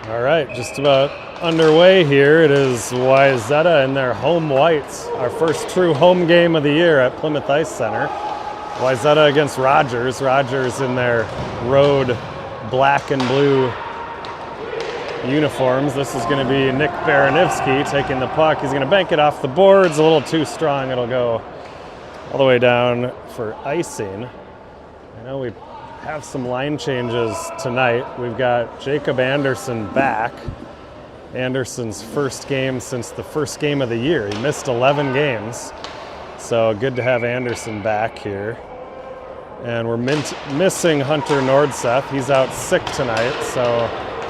All right, just about underway here. It is Wayzata in their home whites. Our first true home game of the year at Plymouth Ice Center. Wayzata against Rogers. Rogers in their road black and blue uniforms. This is going to be Nick Baranivsky taking the puck. He's going to bank it off the boards. A little too strong. It'll go all the way down for icing. I know we have some line changes tonight. We've got Jacob Anderson back. Anderson's first game since the first game of the year. He missed 11 games. So good to have Anderson back here. And we're missing Hunter Nordseth. He's out sick tonight, so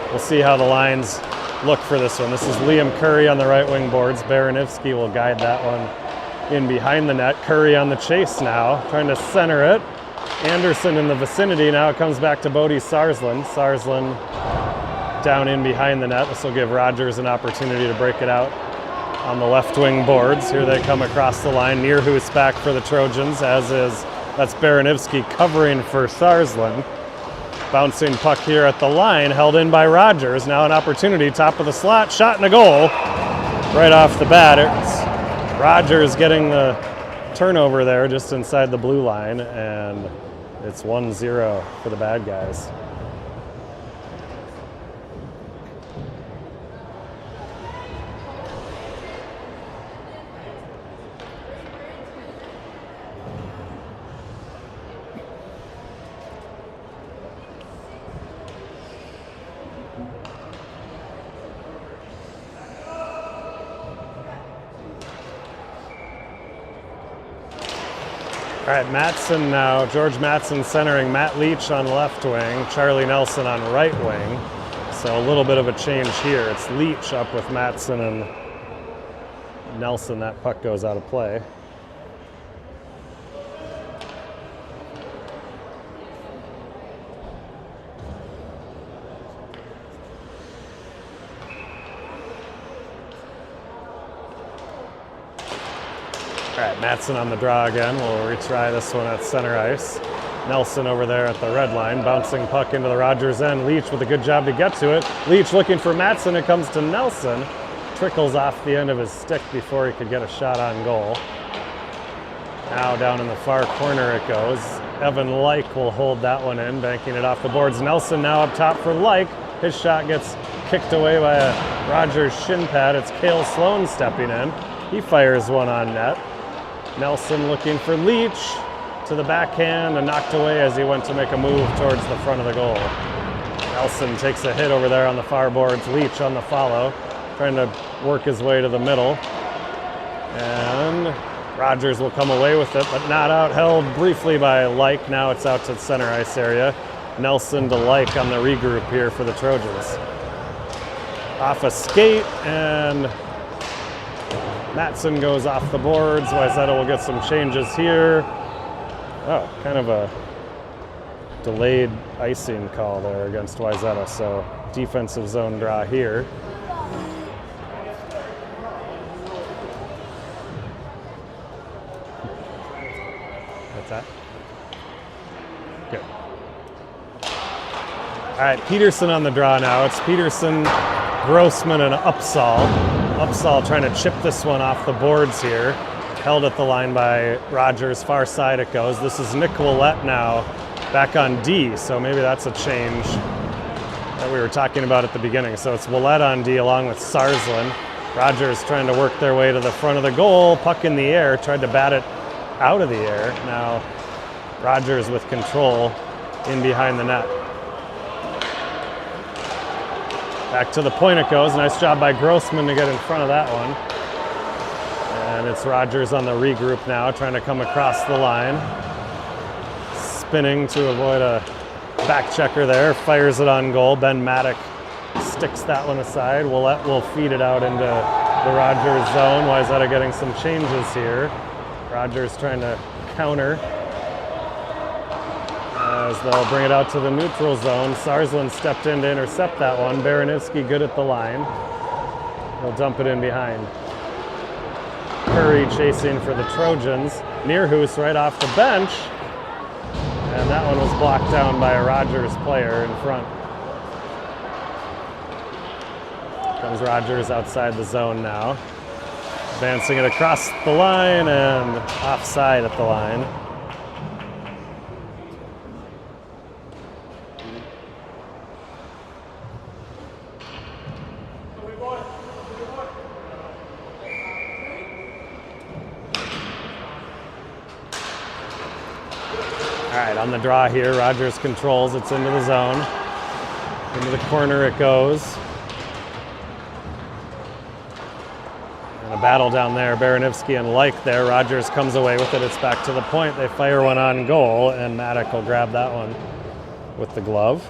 we'll see how the lines look for this one. This is Liam Curry on the right wing boards. Baranivsky will guide that one in behind the net. Curry on the chase now, trying to center it. Anderson in the vicinity. Now it comes back to Bodie Sarsland. Sarsland down in behind the net. This will give Rogers an opportunity to break it out on the left wing boards. Here they come across the line. Nearhoos back for the Trojans, that's Baranivsky covering for Sarsland. Bouncing puck here at the line, held in by Rogers. Now an opportunity, top of the slot, shot and a goal. Right off the bat, it's Rogers getting the turnover there just inside the blue line, and it's 1-0 for the bad guys. All right, Matson now. George Matson centering, Matt Leach on left wing, Charlie Nelson on right wing. So a little bit of a change here. It's Leach up with Matson and Nelson. That puck goes out of play. All right, Matson on the draw again. We'll retry this one at center ice. Nelson over there at the red line, bouncing puck into the Rogers end. Leach with a good job to get to it. Leach looking for Matson. It comes to Nelson. Trickles off the end of his stick before he could get a shot on goal. Now down in the far corner it goes. Evan Like will hold that one in, banking it off the boards. Nelson now up top for Like. His shot gets kicked away by a Rogers shin pad. It's Cale Sloan stepping in. He fires one on net. Nelson looking for Leach to the backhand and knocked away as he went to make a move towards the front of the goal. Nelson takes a hit over there on the far boards. Leach on the follow, trying to work his way to the middle. And Rogers will come away with it, but not out. Held briefly by Like. Now it's out to the center ice area. Nelson to Like on the regroup here for the Trojans. Off a skate, and Matson goes off the boards. Wayzata will get some changes here. Oh, kind of a delayed icing call there against Wayzata, so defensive zone draw here. What's that? Good. All right, Peterson on the draw now. It's Peterson, Grossman, and Upsall. Upsall trying to chip this one off the boards here. Held at the line by Rogers. Far side it goes. This is Nick Willett now back on D, so maybe that's a change that we were talking about at the beginning. So it's Willett on D along with Sarsland. Rogers trying to work their way to the front of the goal. Puck in the air. Tried to bat it out of the air. Now Rogers with control in behind the net. Back to the point it goes. Nice job by Grossman to get in front of that one. And it's Rogers on the regroup now, trying to come across the line. Spinning to avoid a back checker there. Fires it on goal. Ben Maddock sticks that one aside. Willett will feed it out into the Rogers zone. Wayzata getting some changes here. Rogers trying to counter as they'll bring it out to the neutral zone. Sarsland stepped in to intercept that one. Baranivsky good at the line. He'll dump it in behind. Curry chasing for the Trojans. Nearhoos right off the bench. And that one was blocked down by a Rogers player in front. Comes Rogers outside the zone now. Advancing it across the line and offside at the line. All right, on the draw here, Rogers controls. It's into the zone. Into the corner it goes. And a battle down there. Baranivsky and Like there. Rogers comes away with it. It's back to the point. They fire one on goal, and Maddock will grab that one with the glove.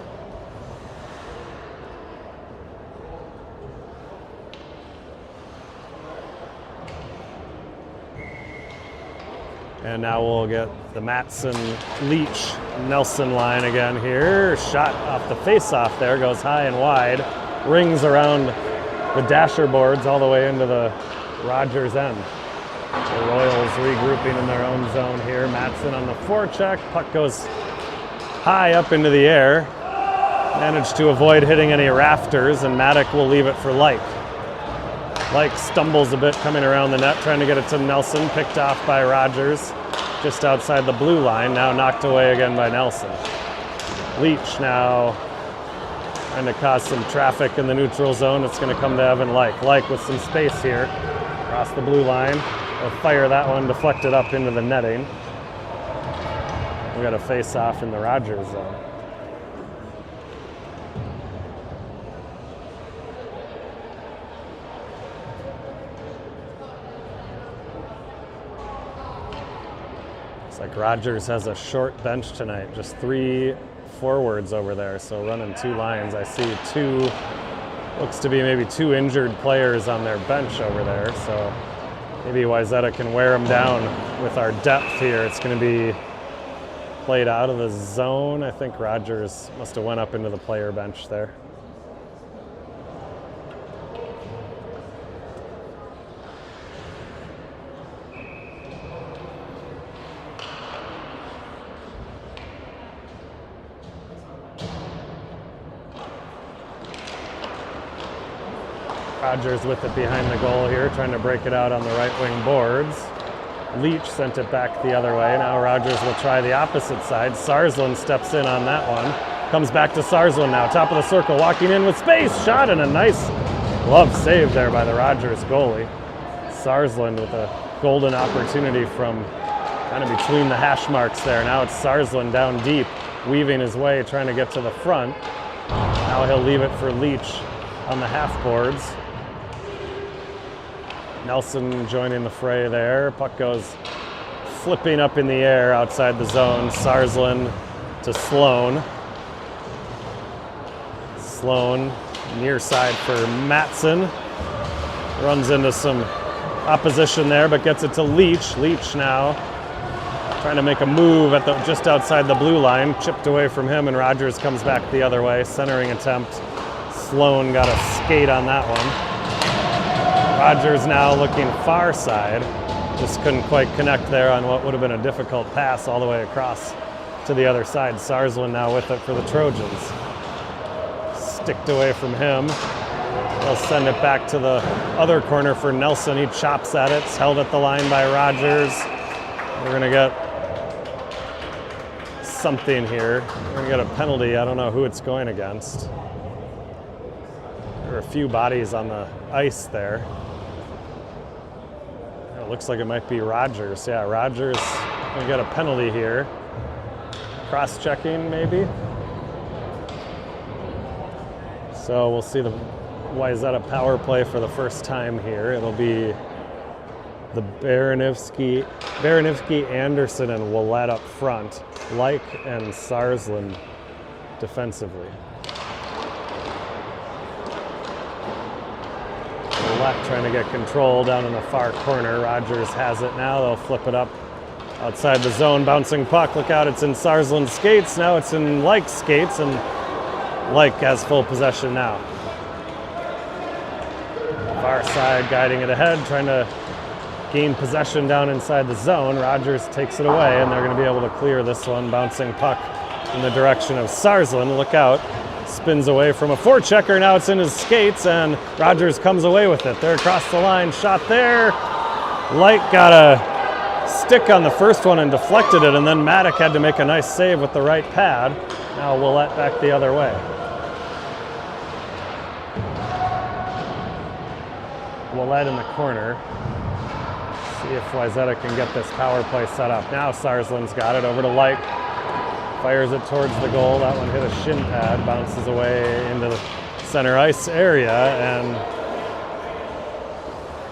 And now we'll get the Matson, Leach, Nelson line again here. Shot off the face-off there, goes high and wide. Rings around the dasher boards all the way into the Rogers end. The Royals regrouping in their own zone here. Matson on the forecheck. Puck goes high up into the air. Managed to avoid hitting any rafters, and Maddock will leave it for Like. Like stumbles a bit coming around the net, trying to get it to Nelson, picked off by Rogers just outside the blue line, now knocked away again by Nelson. Leach now trying to cause some traffic in the neutral zone. It's going to come to Evan Like. Like with some space here across the blue line. They'll fire that one, deflect it up into the netting. We got a face-off in the Rogers zone. Like Rogers has a short bench tonight, just 3 forwards over there, so running 2 lines. I see looks to be maybe 2 injured players on their bench over there, so maybe Wayzata can wear them down with our depth here. It's going to be played out of the zone. I think Rogers must have went up into the player bench there. Rogers with it behind the goal here, trying to break it out on the right wing boards. Leach sent it back the other way. Now Rogers will try the opposite side. Sarsland steps in on that one. Comes back to Sarsland now, top of the circle, walking in with space. Shot and a nice glove save there by the Rogers goalie. Sarsland with a golden opportunity from kind of between the hash marks there. Now it's Sarsland down deep, weaving his way, trying to get to the front. Now he'll leave it for Leach on the half boards. Nelson joining the fray there. Puck goes flipping up in the air outside the zone. Sarsland to Sloan. Sloan near side for Matson. Runs into some opposition there, but gets it to Leach. Leach now trying to make a move at just outside the blue line. Chipped away from him, and Rogers comes back the other way. Centering attempt. Sloan got a skate on that one. Rogers now looking far side. Just couldn't quite connect there on what would have been a difficult pass all the way across to the other side. Sarsland now with it for the Trojans. Sticked away from him. They'll send it back to the other corner for Nelson. He chops at it. It's held at the line by Rogers. We're going to get something here. We're going to get a penalty. I don't know who it's going against. There are a few bodies on the ice there. It looks like it might be Rogers. Yeah, Rogers going to get a penalty here. Cross-checking, maybe. So we'll see the Wayzata power play for the first time here. It'll be the Baranivsky, Anderson, and Willett up front. Like and Sarsland defensively. Willett trying to get control down in the far corner. Rogers has it now. They'll flip it up outside the zone. Bouncing puck. Look out, it's in Sarsland's skates. Now it's in Like's skates, and Like has full possession now. Far side guiding it ahead, trying to gain possession down inside the zone. Rogers takes it away, and they're going to be able to clear this one. Bouncing puck in the direction of Sarsland. Look out. spins away from a forechecker. Now it's in his skates, and Rogers comes away with it. They're across the line, shot there. Light got a stick on the first one and deflected it, and then Maddock had to make a nice save with the right pad. Now Willett back the other way. Willett in the corner. See if Wayzata can get this power play set up. Now Sarsland's got it over to Light. Fires it towards the goal. That one hit a shin pad, bounces away into the center ice area, and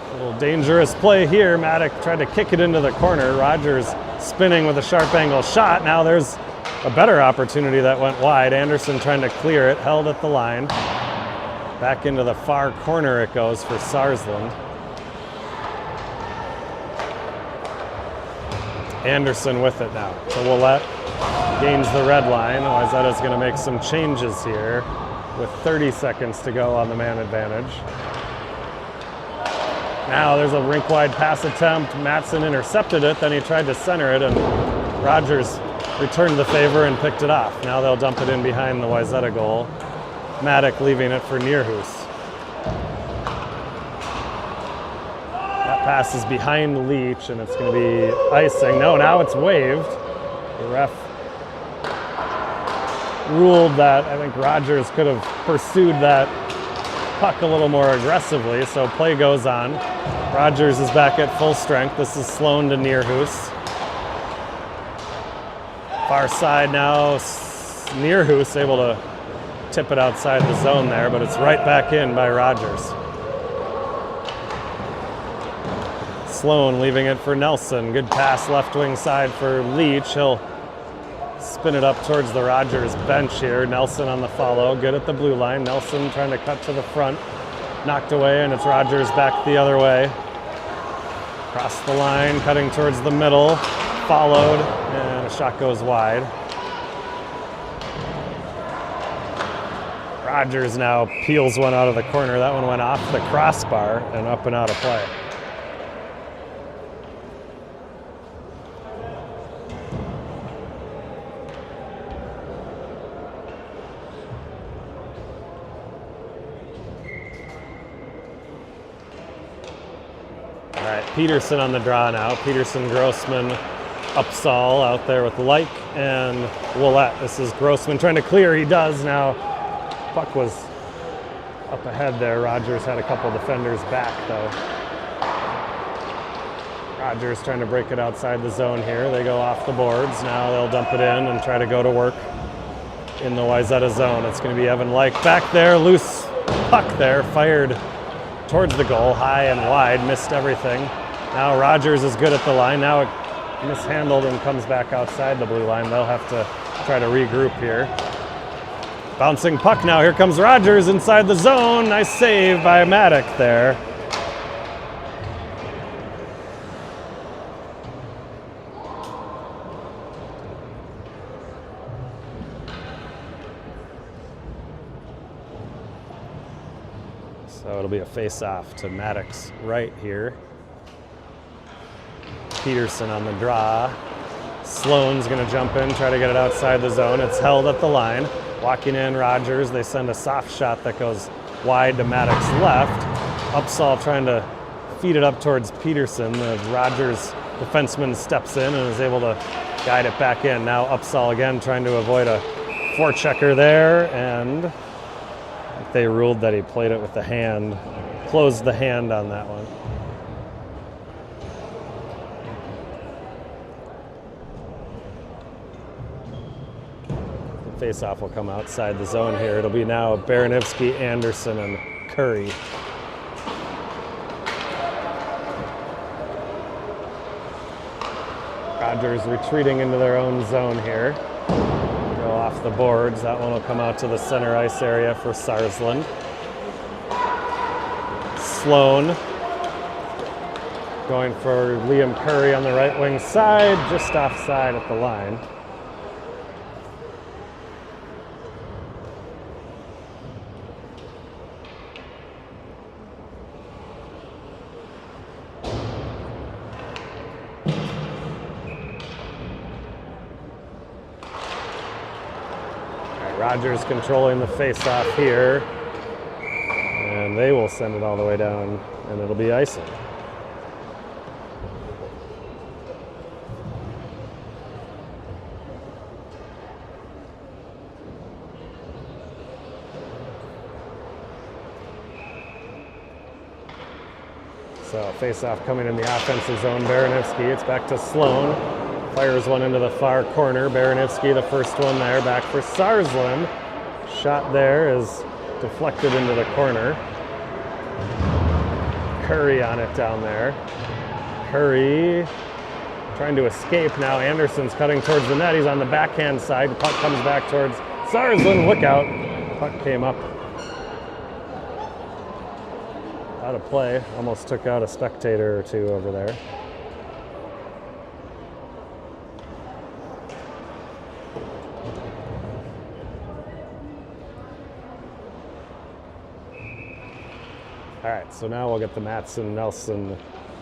a little dangerous play here. Maddock tried to kick it into the corner. Rogers spinning with a sharp angle shot. Now there's a better opportunity that went wide. Anderson trying to clear it, held at the line. Back into the far corner it goes for Sarsland. Anderson with it now. So Willett gains the red line. Wayzata's going to make some changes here with 30 seconds to go on the man advantage. Now there's a rink-wide pass attempt. Matson intercepted it, then he tried to center it, and Rogers returned the favor and picked it off. Now they'll dump it in behind the Wayzata goal. Maddock leaving it for Nierhuis. That pass is behind Leach, and it's going to be icing. No, now it's waved. The ref ruled that I think Rogers could have pursued that puck a little more aggressively, so play goes on. Rogers is back at full strength. This is Sloan to Nierhuis. Far side now, Nierhuis able to tip it outside the zone there, but it's right back in by Rogers. Sloan leaving it for Nelson. Good pass left wing side for Leach. He'll spin it up towards the Rogers bench here. Nelson on the follow. Good at the blue line. Nelson trying to cut to the front. Knocked away, and it's Rogers back the other way. Across the line, cutting towards the middle. Followed, and a shot goes wide. Rogers now peels one out of the corner. That one went off the crossbar and up and out of play. All right, Peterson on the draw now. Peterson, Grossman, Upsall out there with Like and Willett. This is Grossman trying to clear. He does now. Puck was up ahead there. Rogers had a couple defenders back though. Rogers trying to break it outside the zone here. They go off the boards. Now they'll dump it in and try to go to work in the Wayzata zone. It's going to be Evan Like back there. Loose puck there. Fired towards the goal. High and wide. Missed everything. Now Rogers is good at the line. Now it mishandled and comes back outside the blue line. They'll have to try to regroup here. Bouncing puck now. Here comes Rogers inside the zone. Nice save by Maddock there. So it'll be a face-off to Maddock's right here. Peterson on the draw. Sloan's going to jump in, try to get it outside the zone. It's held at the line. Walking in, Rogers. They send a soft shot that goes wide to Maddock's left. Upsall trying to feed it up towards Peterson. The Rogers defenseman steps in and is able to guide it back in. Now Upsall again trying to avoid a forechecker there, and they ruled that he played it with the hand, closed the hand on that one. Face-off will come outside the zone here. It'll be now Baranivsky, Anderson, and Curry. Rogers retreating into their own zone here. Go off the boards. That one will come out to the center ice area for Sarsland. Sloan going for Liam Curry on the right wing side, just offside at the line. Rogers controlling the face-off here. And they will send it all the way down, and it'll be icing. So face-off coming in the offensive zone, Baranivsky. It's back to Sloan. Fires one into the far corner. Baranivsky, the first one there, back for Sarslin. Shot there is deflected into the corner. Curry on it down there. Curry trying to escape now. Anderson's cutting towards the net. He's on the backhand side. The puck comes back towards Sarslin. Look out. Puck came up out of play. Almost took out a spectator or two over there. All right, so now we'll get the Matson, Nelson,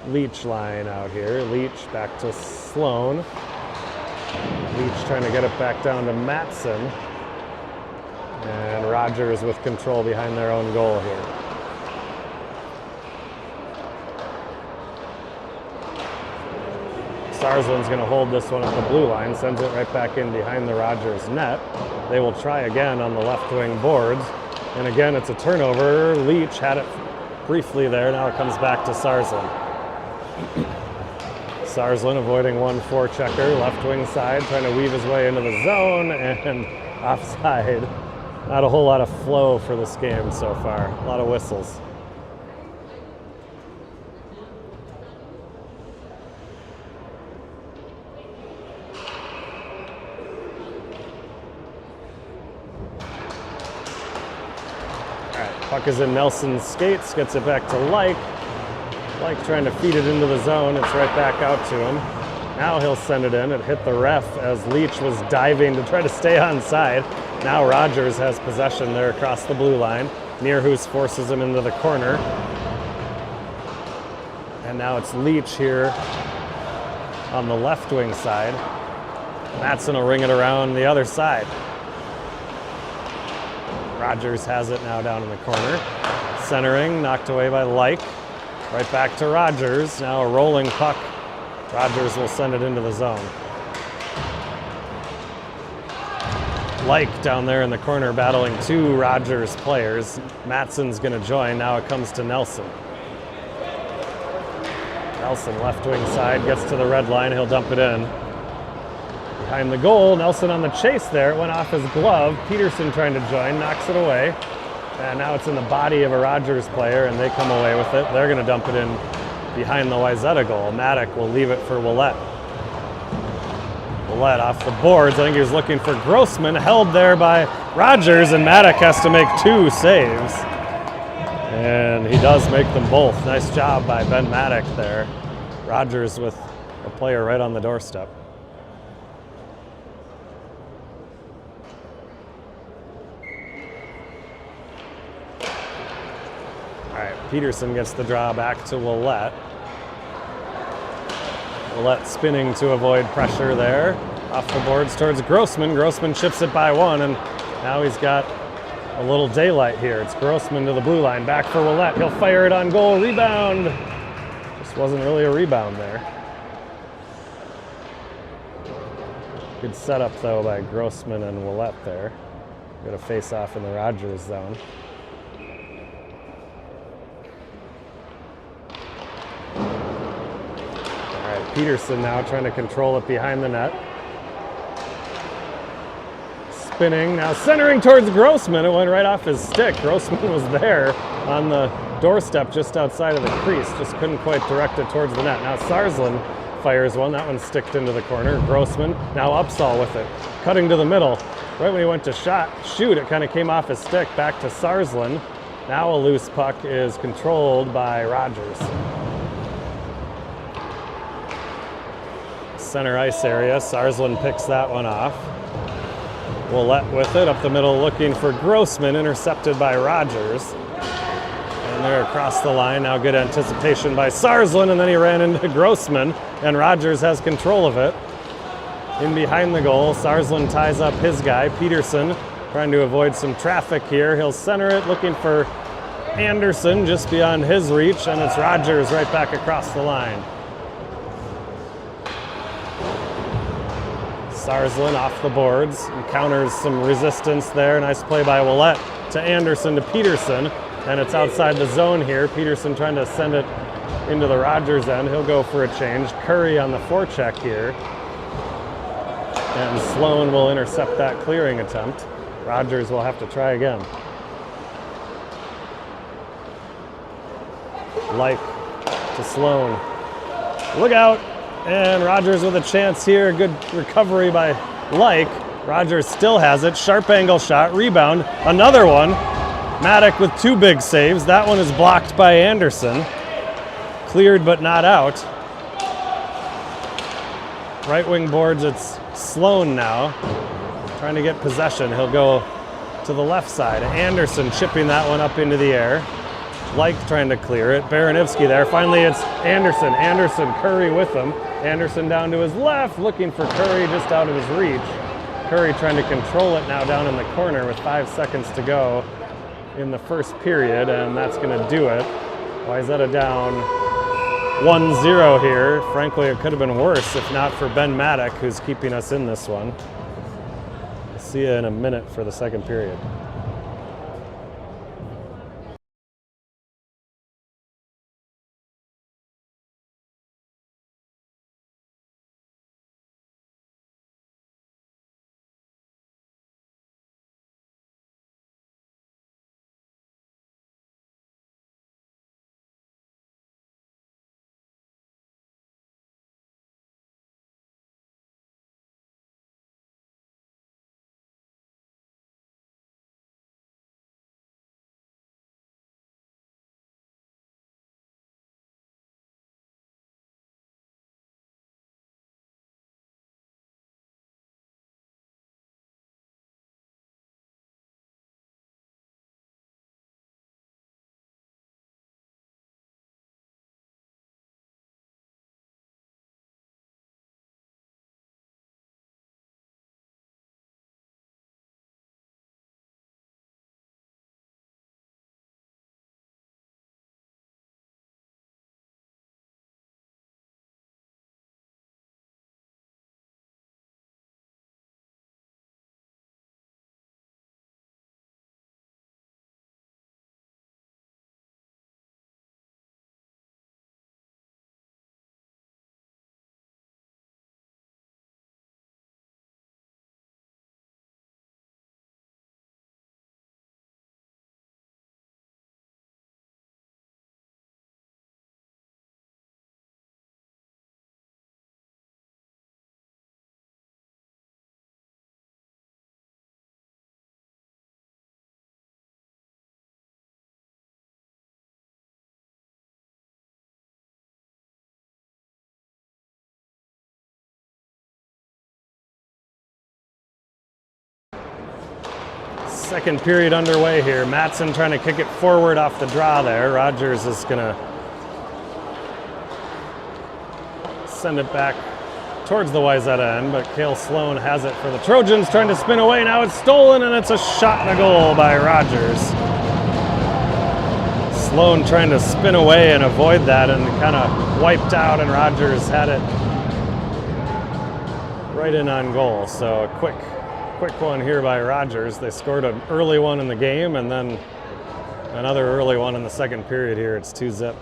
Leach line out here. Leach back to Sloan. Leach trying to get it back down to Matson. And Rogers with control behind their own goal here. Sarslin's going to hold this one at the blue line, sends it right back in behind the Rogers net. They will try again on the left wing boards. And again, it's a turnover. Leach had it briefly there. Now it comes back to Sarslin. Sarslin avoiding 1-4 checker, left wing side, trying to weave his way into the zone and offside. Not a whole lot of flow for this game so far. A lot of whistles. Puck is in Nelson's skates, gets it back to Like. Like trying to feed it into the zone. It's right back out to him. Now he'll send it in. It hit the ref as Leach was diving to try to stay on side. Now Rogers has possession there across the blue line. Nearhoos forces him into the corner. And now it's Leach here on the left wing side. Matson will ring it around the other side. Rogers has it now down in the corner. Centering, knocked away by Like. Right back to Rogers. Now a rolling puck. Rogers will send it into the zone. Like down there in the corner battling two Rogers players. Matson's going to join. Now it comes to Nelson. Nelson, left wing side, gets to the red line. He'll dump it in. Behind the goal, Nelson on the chase there. It went off his glove. Peterson trying to join, knocks it away. And now it's in the body of a Rogers player, and they come away with it. They're going to dump it in behind the Wayzata goal. Maddock will leave it for Willett. Willett off the boards. I think he was looking for Grossman, held there by Rogers, and Maddock has to make two saves. And he does make them both. Nice job by Ben Maddock there. Rogers with a player right on the doorstep. Peterson gets the draw back to Willett. Willett spinning to avoid pressure there. Off the boards towards Grossman. Grossman chips it by one, and now he's got a little daylight here. It's Grossman to the blue line. Back for Willett. He'll fire it on goal. Rebound. Just wasn't really a rebound there. Good setup, though, by Grossman and Willett there. Got a face-off in the Rogers zone. Peterson now trying to control it behind the net. Spinning, now centering towards Grossman. It went right off his stick. Grossman was there on the doorstep just outside of the crease. Just couldn't quite direct it towards the net. Now Sarslin fires one. That one sticked into the corner. Grossman, now Upsall with it. Cutting to the middle. Right when he went to shoot, it kind of came off his stick. Back to Sarslin. Now a loose puck is controlled by Rogers. Center ice area. Sarslin picks that one off. Willett with it up the middle looking for Grossman, intercepted by Rogers. And they're across the line. Now good anticipation by Sarslin, and then he ran into Grossman, and Rogers has control of it. In behind the goal, Sarslin ties up his guy. Peterson trying to avoid some traffic here. He'll center it, looking for Anderson just beyond his reach, and it's Rogers right back across the line. Sarslin off the boards, encounters some resistance there. Nice play by Willett to Anderson to Peterson, and it's outside the zone here. Peterson trying to send it into the Rogers end. He'll go for a change. Curry on the forecheck here. And Sloan will intercept that clearing attempt. Rogers will have to try again. Like to Sloan. Look out! And Rogers with a chance here. Good recovery by Like. Rogers still has it. Sharp angle shot. Rebound. Another one. Maddock with 2 big saves. That one is blocked by Anderson. Cleared but not out. Right wing boards, it's Sloan now. Trying to get possession. He'll go to the left side. Anderson chipping that one up into the air. Like trying to clear it. Baranivsky there. Finally it's Anderson. Anderson, Curry with him. Anderson down to his left, looking for Curry just out of his reach. Curry trying to control it now down in the corner with 5 seconds to go in the first period, and that's going to do it. Wayzata down 1-0 here. Frankly, it could have been worse if not for Ben Maddock, who's keeping us in this one. See you in a minute for the second period. Second period underway here. Matson trying to kick it forward off the draw there. Rogers is going to send it back towards the Wayzata end, but Cale Sloan has it for the Trojans, trying to spin away. Now it's stolen, and it's a shot and a goal by Rogers. Sloan trying to spin away and avoid that, and kind of wiped out, and Rogers had it right in on goal. So a quick one here by Rogers. They scored an early one in the game, and then another early one in the second period here. It's 2-0.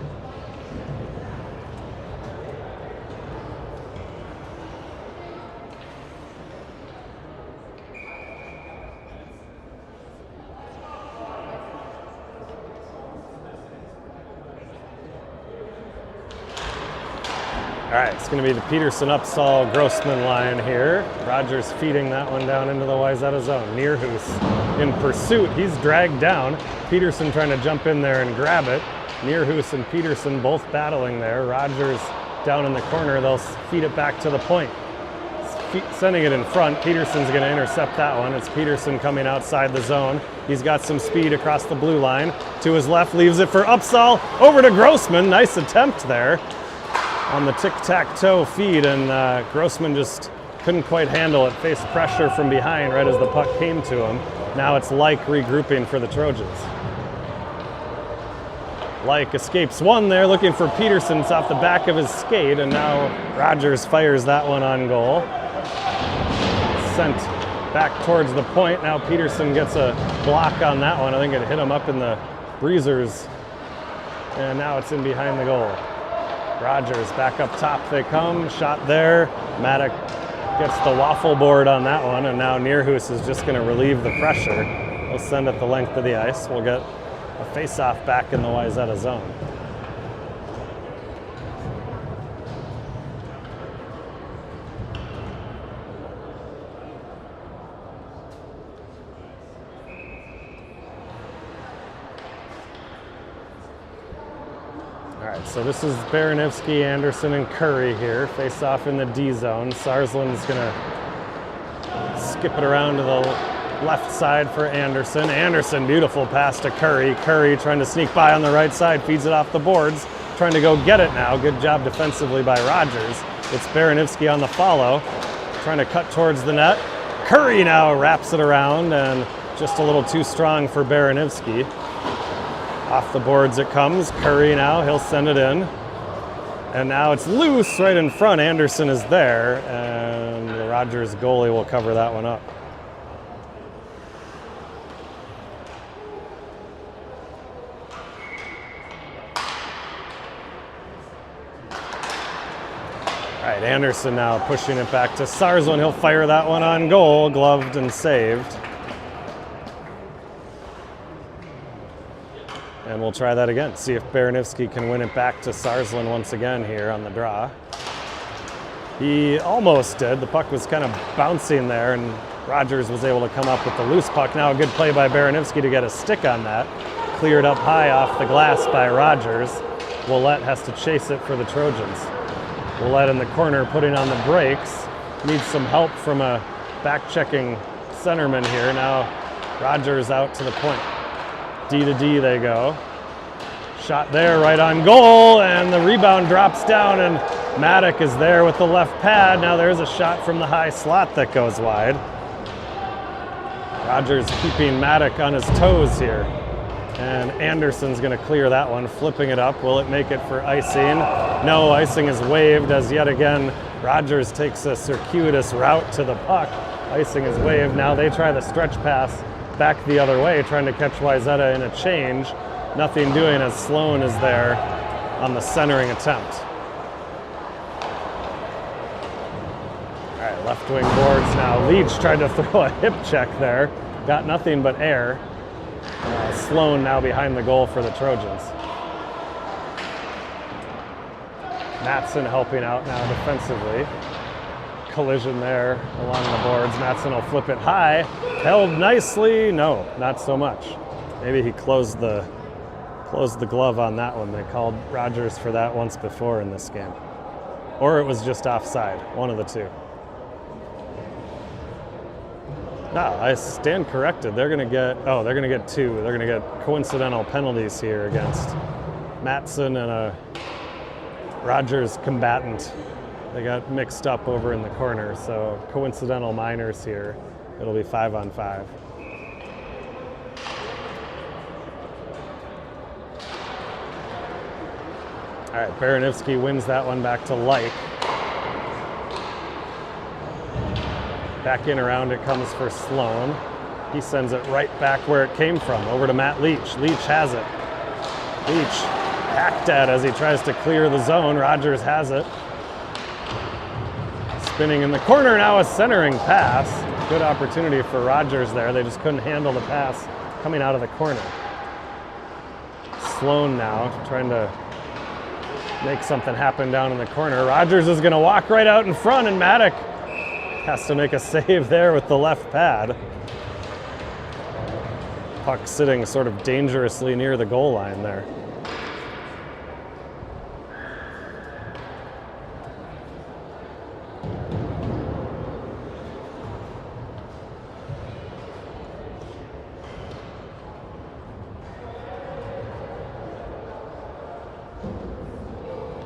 All right, it's going to be the Peterson Upsall Grossman line here. Rogers feeding that one down into the Wayzata zone. Nearhoos in pursuit. He's dragged down. Peterson trying to jump in there and grab it. Nearhoos and Peterson both battling there. Rogers down in the corner. They'll feed it back to the point. Sending it in front. Peterson's going to intercept that one. It's Peterson coming outside the zone. He's got some speed across the blue line. To his left, leaves it for Upsall. Over to Grossman. Nice attempt there on the tic-tac-toe feed, and Grossman just couldn't quite handle it, faced pressure from behind right as the puck came to him. Now it's Like regrouping for the Trojans. Like escapes one there, looking for Peterson. It's off the back of his skate, and now Rogers fires that one on goal. Sent back towards the point. Now Peterson gets a block on that one. I think it hit him up in the breezers, and now it's in behind the goal. Rogers back up top they come, shot there. Maddock gets the waffle board on that one, and now Nierhuis is just going to relieve the pressure. He'll send it the length of the ice. We'll get a face-off back in the Wayzata zone. All right, so this is Baranivsky, Anderson, and Curry here. Face off in the D zone. Sarsland's gonna skip it around to the left side for Anderson. Anderson, beautiful pass to Curry. Curry trying to sneak by on the right side, feeds it off the boards, trying to go get it now. Good job defensively by Rogers. It's Baranivsky on the follow, trying to cut towards the net. Curry now wraps it around, and just a little too strong for Baranivsky. Off the boards it comes. Curry now, he'll send it in. And now it's loose right in front. Anderson is there, and the Rogers goalie will cover that one up. All right, Anderson now pushing it back to Sarsland. He'll fire that one on goal, gloved and saved. And we'll try that again, see if Baranivsky can win it back to Sarsland once again here on the draw. He almost did. The puck was kind of bouncing there, and Rogers was able to come up with the loose puck. Now a good play by Baranivsky to get a stick on that. Cleared up high off the glass by Rogers. Willett has to chase it for the Trojans. Willett in the corner putting on the brakes. Needs some help from a back-checking centerman here. Now Rogers out to the point. D to D they go. Shot there right on goal, and the rebound drops down, and Maddock is there with the left pad. Now there's a shot from the high slot that goes wide. Rogers keeping Maddock on his toes here. And Anderson's going to clear that one, flipping it up. Will it make it for icing? No, icing is waived as yet again Rogers takes a circuitous route to the puck. Icing is waived. Now they try the stretch pass back the other way, trying to catch Wayzata in a change. Nothing doing as Sloan is there on the centering attempt. All right, left wing boards now. Leach tried to throw a hip check there. Got nothing but air. Sloan now behind the goal for the Trojans. Matson helping out now defensively. Collision there along the boards. Matson will flip it high. Held nicely. No, not so much. Maybe he closed the glove on that one. They called Rogers for that once before in this game. Or it was just offside. One of the two. No, I stand corrected. They're going to get two. They're going to get coincidental penalties here against Matson and a Rogers combatant. They got mixed up over in the corner, so coincidental minors here. It'll be 5-on-5. All right, Baranivsky wins that one back to Like. Back in around it comes for Sloan. He sends it right back where it came from, over to Matt Leach. Leach has it. Leach hacked at as he tries to clear the zone. Rogers has it. Spinning in the corner now, a centering pass. Good opportunity for Rogers there. They just couldn't handle the pass coming out of the corner. Sloan now trying to make something happen down in the corner. Rogers is going to walk right out in front, and Maddock has to make a save there with the left pad. Puck sitting sort of dangerously near the goal line there.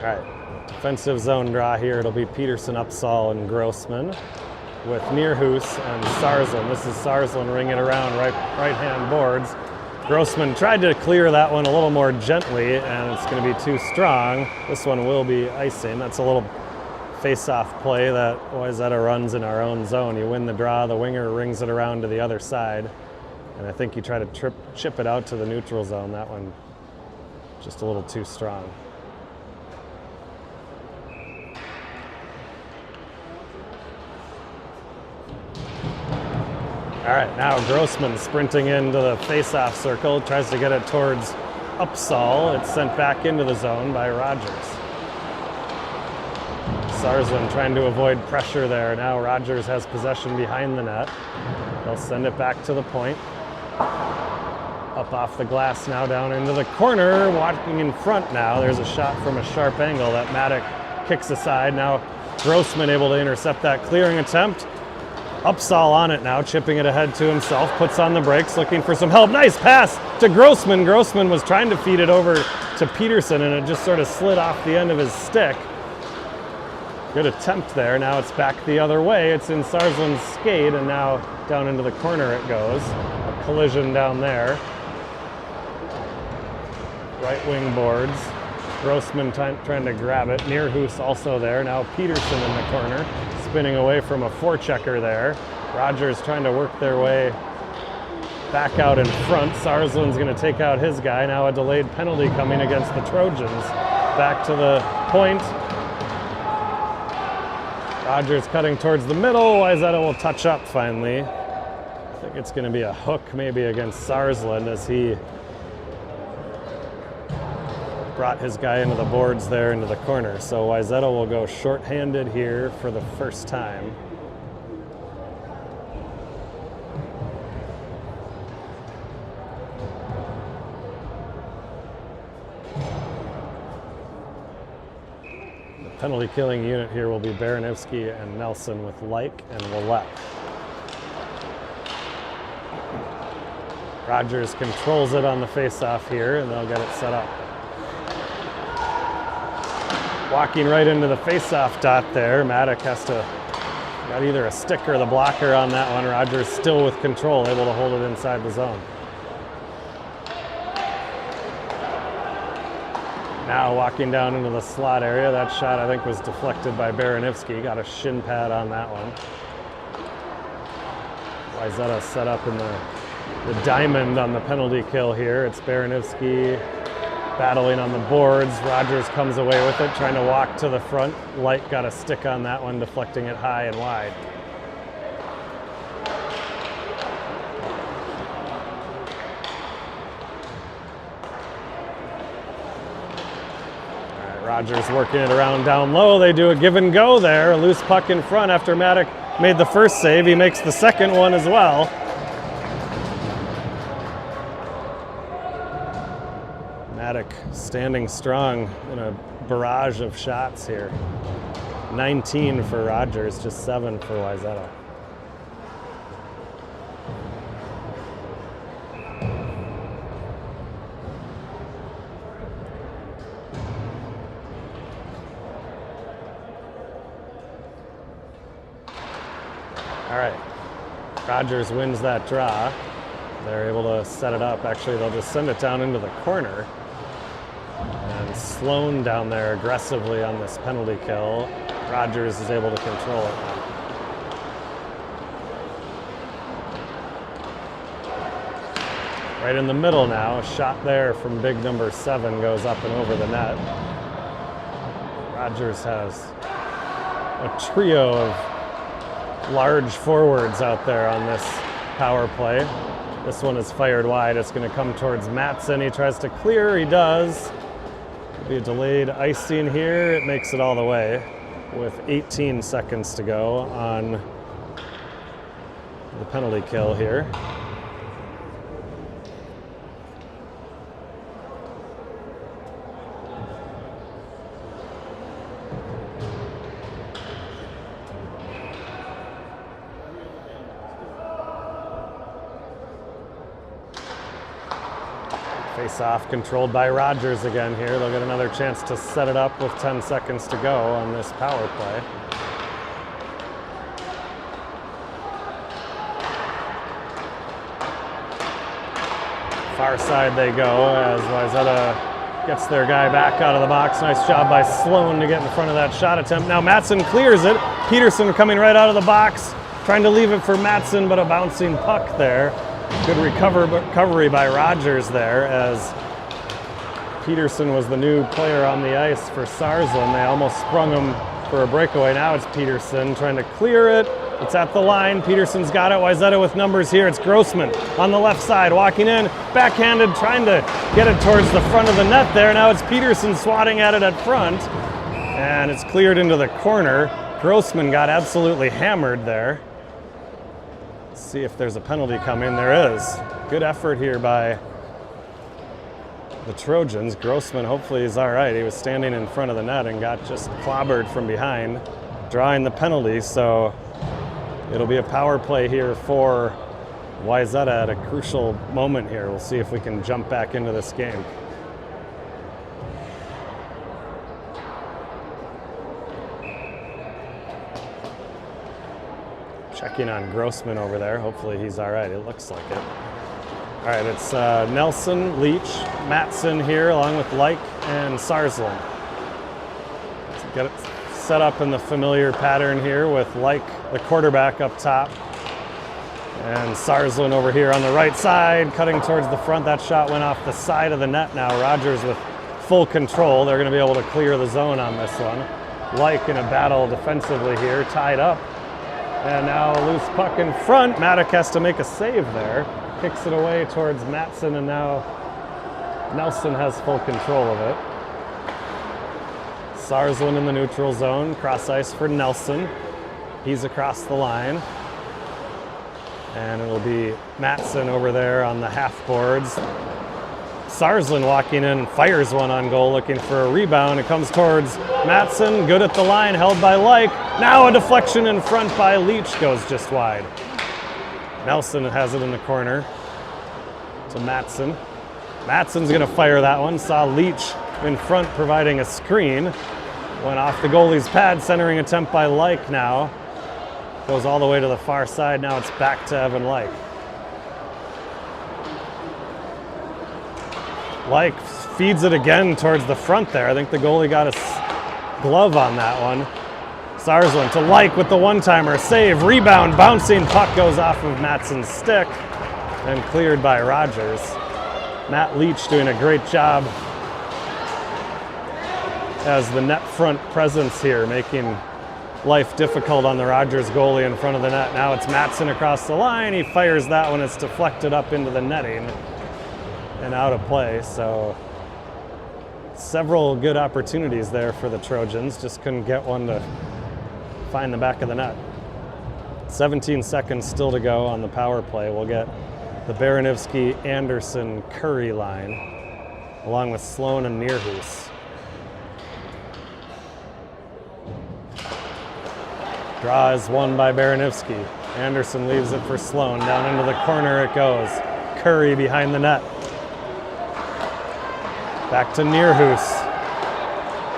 All right, defensive zone draw here. It'll be Peterson, Upsall, and Grossman. with Nierhuis and Sarsland. This is Sarsland ringing around right-hand boards. Grossman tried to clear that one a little more gently, and it's going to be too strong. This one will be icing. That's a little face-off play that Wayzata runs in our own zone. You win the draw, the winger rings it around to the other side, and I think you try to chip it out to the neutral zone. That one just a little too strong. All right, now Grossman sprinting into the face-off circle, tries to get it towards Upsall. It's sent back into the zone by Rogers. Sarsland trying to avoid pressure there. Now Rogers has possession behind the net. They'll send it back to the point. Up off the glass now, down into the corner. Walking in front now. There's a shot from a sharp angle that Maddock kicks aside. Now Grossman able to intercept that clearing attempt. Upsall on it now, chipping it ahead to himself, puts on the brakes, looking for some help. Nice pass to Grossman. Grossman was trying to feed it over to Peterson, and it just sort of slid off the end of his stick. Good attempt there. Now it's back the other way. It's in Sarsland's skate, and now down into the corner it goes. A collision down there. Right wing boards. Grossman trying to grab it. Nierhuis also there. Now Peterson in the corner, spinning away from a forechecker there. Rogers trying to work their way back out in front. Sarsland's going to take out his guy. Now a delayed penalty coming against the Trojans. Back to the point. Rogers cutting towards the middle. Wayzata will touch up finally. I think it's going to be a hook maybe against Sarsland as he brought his guy into the boards there into the corner. So Wayzata will go short-handed here for the first time. The penalty killing unit here will be Baranowski and Nelson with Like and Willette. Rogers controls it on the face-off here, and they'll get it set up. Walking right into the face-off dot there. Maddock has to got either a stick or the blocker on that one. Rogers still with control, able to hold it inside the zone. Now walking down into the slot area. That shot I think was deflected by Baranowski. Got a shin pad on that one. Wayzata set up in the diamond on the penalty kill here. It's Baranowski battling on the boards. Rogers comes away with it, trying to walk to the front. Light got a stick on that one, deflecting it high and wide. All right, Rogers working it around down low. They do a give and go there. A loose puck in front after Maddock made the first save. He makes the second one as well. Maddock standing strong in a barrage of shots here. 19 for Rogers, just 7 for Wayzata. All right, Rogers wins that draw. They're able to set it up. Actually, they'll just send it down into the corner. And Sloan down there aggressively on this penalty kill. Rogers is able to control it. Right in the middle now, a shot there from big number 7 goes up and over the net. Rogers has a trio of large forwards out there on this power play. This one is fired wide. It's going to come towards Matson. He tries to clear. He does. It'll be a delayed icing here. It makes it all the way with 18 seconds to go on the penalty kill here. Face-off controlled by Rogers again here. They'll get another chance to set it up with 10 seconds to go on this power play. Far side they go as Wayzata gets their guy back out of the box. Nice job by Sloan to get in front of that shot attempt. Now Matson clears it. Peterson coming right out of the box, trying to leave it for Matson, but a bouncing puck there. Good recovery by Rogers there as Peterson was the new player on the ice for Sarsland. They almost sprung him for a breakaway. Now it's Peterson trying to clear it. It's at the line. Peterson's got it. Wayzata with numbers here. It's Grossman on the left side, walking in, backhanded, trying to get it towards the front of the net there. Now it's Peterson swatting at it at front, and it's cleared into the corner. Grossman got absolutely hammered there. Let's see if there's a penalty coming. There is. Good effort here by the Trojans. Grossman hopefully is all right. He was standing in front of the net and got just clobbered from behind, drawing the penalty. So it'll be a power play here for Wayzata at a crucial moment here. We'll see if we can jump back into this game. Checking on Grossman over there. Hopefully he's all right. It looks like it. All right, it's Nelson, Leach, Matson here, along with Like and Sarsland. Let's get it set up in the familiar pattern here with Like, the quarterback, up top. And Sarsland over here on the right side, cutting towards the front. That shot went off the side of the net now. Rogers with full control. They're going to be able to clear the zone on this one. Like in a battle defensively here, tied up. And now a loose puck in front. Maddock has to make a save there. Kicks it away towards Matson, and now Nelson has full control of it. Sarsland in the neutral zone, cross ice for Nelson. He's across the line. And it'll be Matson over there on the half boards. Sarsland walking in, fires one on goal, looking for a rebound. It comes towards Matson, good at the line, held by Like. Now a deflection in front by Leach, goes just wide. Nelson has it in the corner to Matson. Matson's going to fire that one. Saw Leach in front providing a screen. Went off the goalie's pad, centering attempt by Like now. Goes all the way to the far side. Now it's back to Evan Like. Like feeds it again towards the front there. I think the goalie got a glove on that one. Sarsland to Like with the one-timer. Save, rebound, bouncing puck goes off of Matson's stick and cleared by Rogers. Matt Leach doing a great job as the net front presence here, making life difficult on the Rogers goalie in front of the net. Now it's Matson across the line. He fires that one. It's deflected up into the netting and out of play. So several good opportunities there for the Trojans. Just couldn't get one to find the back of the net. 17 seconds still to go on the power play. We'll get the Baranivsky, Anderson, Curry line, along with Sloan and Nierhuis. Draw is won by Baranivsky. Anderson leaves it for Sloan. Down into the corner it goes. Curry behind the net. Back to Nierhuis.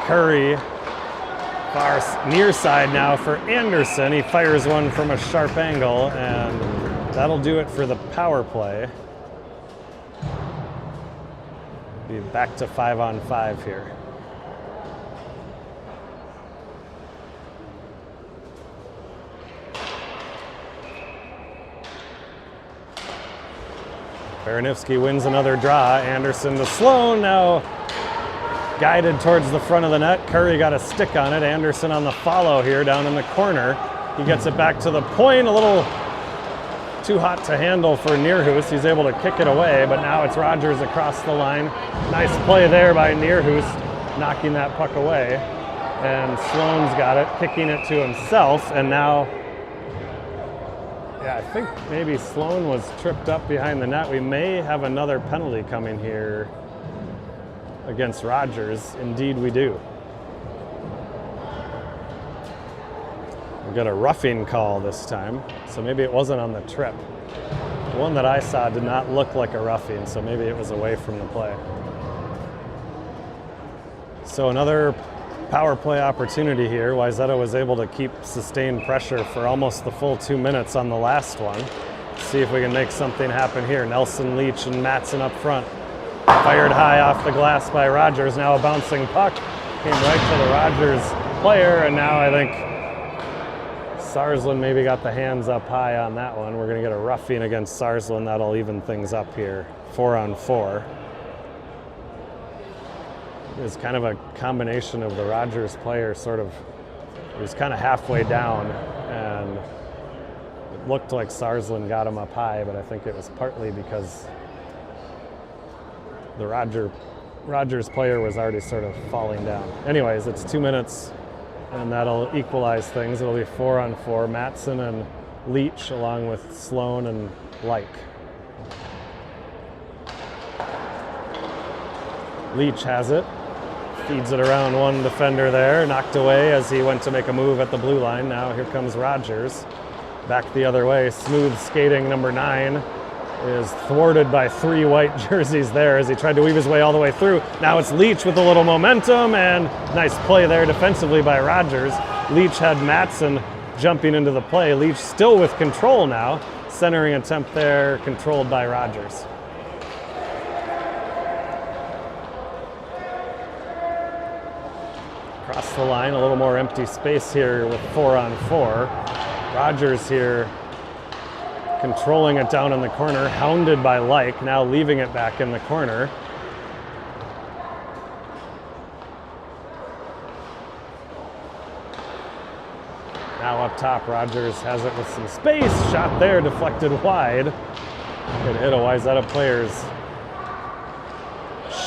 Curry, far near side now for Anderson. He fires one from a sharp angle, and that'll do it for the power play. Be back to 5-on-5 here. Baranivsky wins another draw. Anderson to Sloan, now guided towards the front of the net. Curry got a stick on it. Anderson on the follow here down in the corner. He gets it back to the point, a little too hot to handle for Nierhuis. He's able to kick it away, but now it's Rogers across the line. Nice play there by Nierhuis, knocking that puck away. And Sloan's got it, kicking it to himself, and now, yeah, I think maybe Sloan was tripped up behind the net. We may have another penalty coming here against Rogers. Indeed we do. We got a roughing call this time, so maybe it wasn't on the trip. The one that I saw did not look like a roughing, so maybe it was away from the play. So another power play opportunity here. Wayzata was able to keep sustained pressure for almost the full 2 minutes on the last one. See if we can make something happen here. Nelson, Leach, and Matson up front. Fired high off the glass by Rogers. Now a bouncing puck. Came right to the Rogers player, and now I think Sarsland maybe got the hands up high on that one. We're going to get a roughing against Sarsland. That'll even things up here. 4-on-4. It was kind of a combination of the Rogers player sort of, he was kind of halfway down, and it looked like Sarsland got him up high, but I think it was partly because the Rogers player was already sort of falling down. Anyways, it's 2 minutes, and that'll equalize things. It'll be 4-on-4. Matson and Leach along with Sloan and Like. Leach has it. Feeds it around one defender there. Knocked away as he went to make a move at the blue line. Now here comes Rogers. Back the other way. Smooth skating number 9 is thwarted by 3 white jerseys there as he tried to weave his way all the way through. Now it's Leach with a little momentum, and nice play there defensively by Rogers. Leach had Matson jumping into the play. Leach still with control now. Centering attempt there, controlled by Rogers. Across the line, a little more empty space here with 4-on-4. Rogers here controlling it down in the corner, hounded by Like, now leaving it back in the corner. Now up top, Rogers has it with some space. Shot there, deflected wide. It hit a Wayzata player's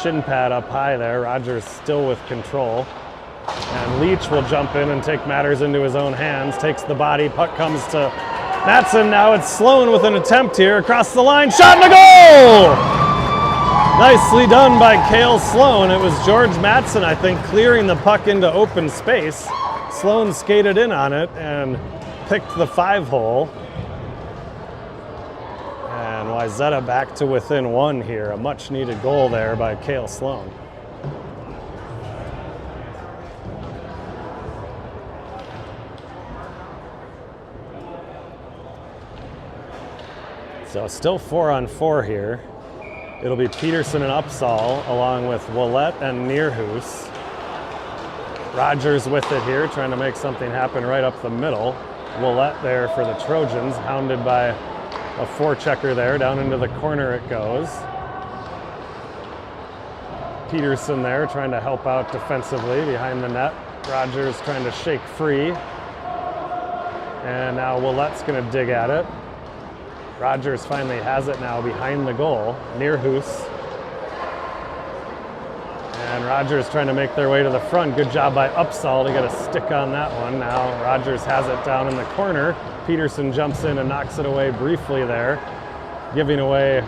shin pad up high there. Rogers still with control. And Leach will jump in and take matters into his own hands. Takes the body, puck comes to Matson. Now it's Sloan with an attempt here across the line. Shot and a goal! Nicely done by Cale Sloan. It was George Matson, I think, clearing the puck into open space. Sloan skated in on it and picked the 5-hole. And Wayzata back to within 1 here. A much needed goal there by Cale Sloan. So still 4-on-4 here. It'll be Peterson and Upsall along with Willett and Neerhus. Rogers with it here, trying to make something happen right up the middle. Willett there for the Trojans, hounded by a forechecker there. Down into the corner it goes. Peterson there trying to help out defensively behind the net. Rogers trying to shake free. And now Willett's going to dig at it. Rogers finally has it now behind the goal. Neerhus. And Rogers trying to make their way to the front. Good job by Upsall to get a stick on that one. Now Rogers has it down in the corner. Peterson jumps in and knocks it away briefly there, giving away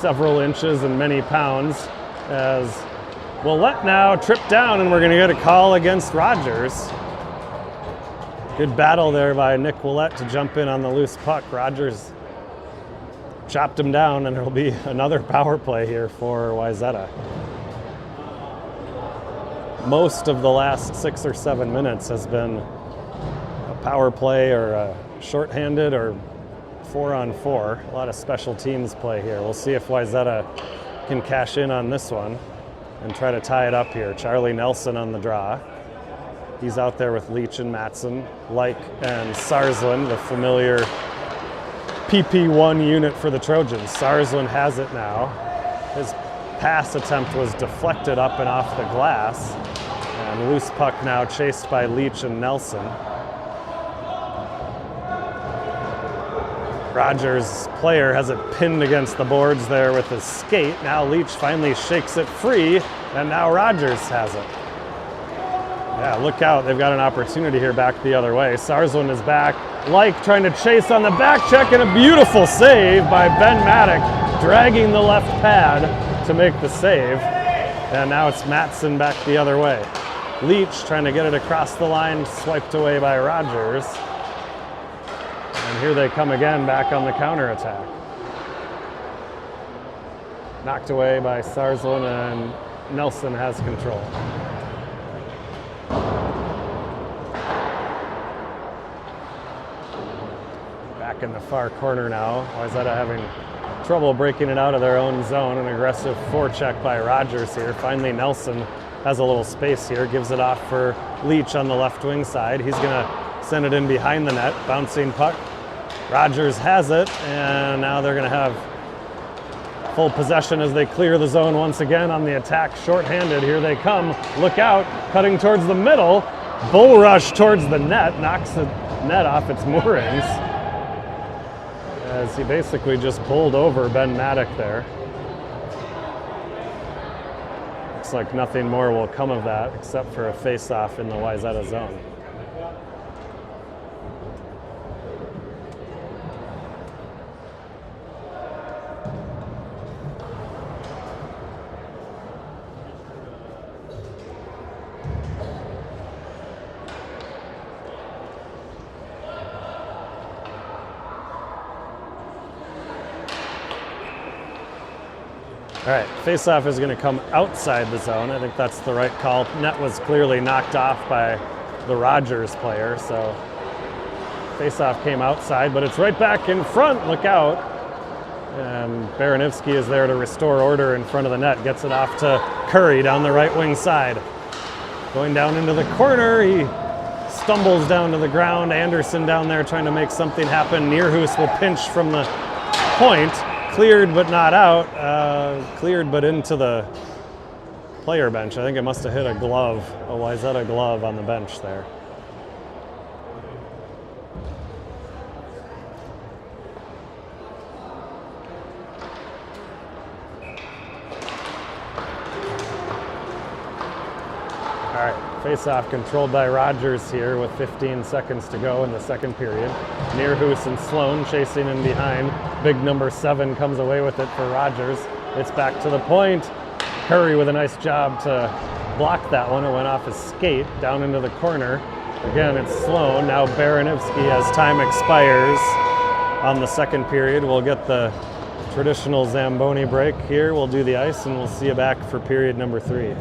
several inches and many pounds as Willett now tripped down, and we're going to get a call against Rogers. Good battle there by Nick Willett to jump in on the loose puck. Rogers chopped him down, and it'll be another power play here for Wayzata. Most of the last 6 or 7 minutes has been a power play or a shorthanded or 4-on-4. A lot of special teams play here. We'll see if Wayzata can cash in on this one and try to tie it up here. Charlie Nelson on the draw. He's out there with Leach and Matson, Like and Sarsland, the familiar PP1 unit for the Trojans. Sarsland has it now. His pass attempt was deflected up and off the glass. And loose puck now chased by Leach and Nelson. Rogers' player has it pinned against the boards there with his skate. Now Leach finally shakes it free, and now Rogers has it. Yeah, look out. They've got an opportunity here back the other way. Sarsland is back. Like trying to chase on the back check, and a beautiful save by Ben Maddock, dragging the left pad to make the save. And now it's Matson back the other way. Leach trying to get it across the line, swiped away by Rogers. And here they come again back on the counterattack. Knocked away by Sarsland, and Nelson has control. Back back in the far corner now. Wayzata having trouble breaking it out of their own zone. An aggressive forecheck by Rogers here. Finally, Nelson has a little space here, gives it off for Leach on the left wing side. He's gonna send it in behind the net, bouncing puck. Rogers has it, and now they're gonna have full possession as they clear the zone once again on the attack. Shorthanded, here they come. Look out, cutting towards the middle. Bull rush towards the net, knocks the net off its moorings as he basically just bowled over Ben Maddock there. Looks like nothing more will come of that except for a face-off in the Wayzata zone. All right, face-off is going to come outside the zone. I think that's the right call. Net was clearly knocked off by the Rogers player, so face-off came outside, but it's right back in front. Look out. And Baranivsky is there to restore order in front of the net. Gets it off to Curry down the right wing side. Going down into the corner, he stumbles down to the ground. Anderson down there trying to make something happen. Neerhoos will pinch from the point. Cleared but not out. Cleared but into the player bench. I think it must have hit a glove, a Wayzata glove on the bench there. All right, face-off controlled by Rogers here with 15 seconds to go in the second period. Neerhoos and Sloan chasing in behind. Big number 7 comes away with it for Rogers. It's back to the point. Curry with a nice job to block that one. It went off his skate down into the corner. Again, it's Sloan. Now Baranivsky, as time expires on the second period. We'll get the traditional Zamboni break here. We'll do the ice and we'll see you back for period number 3.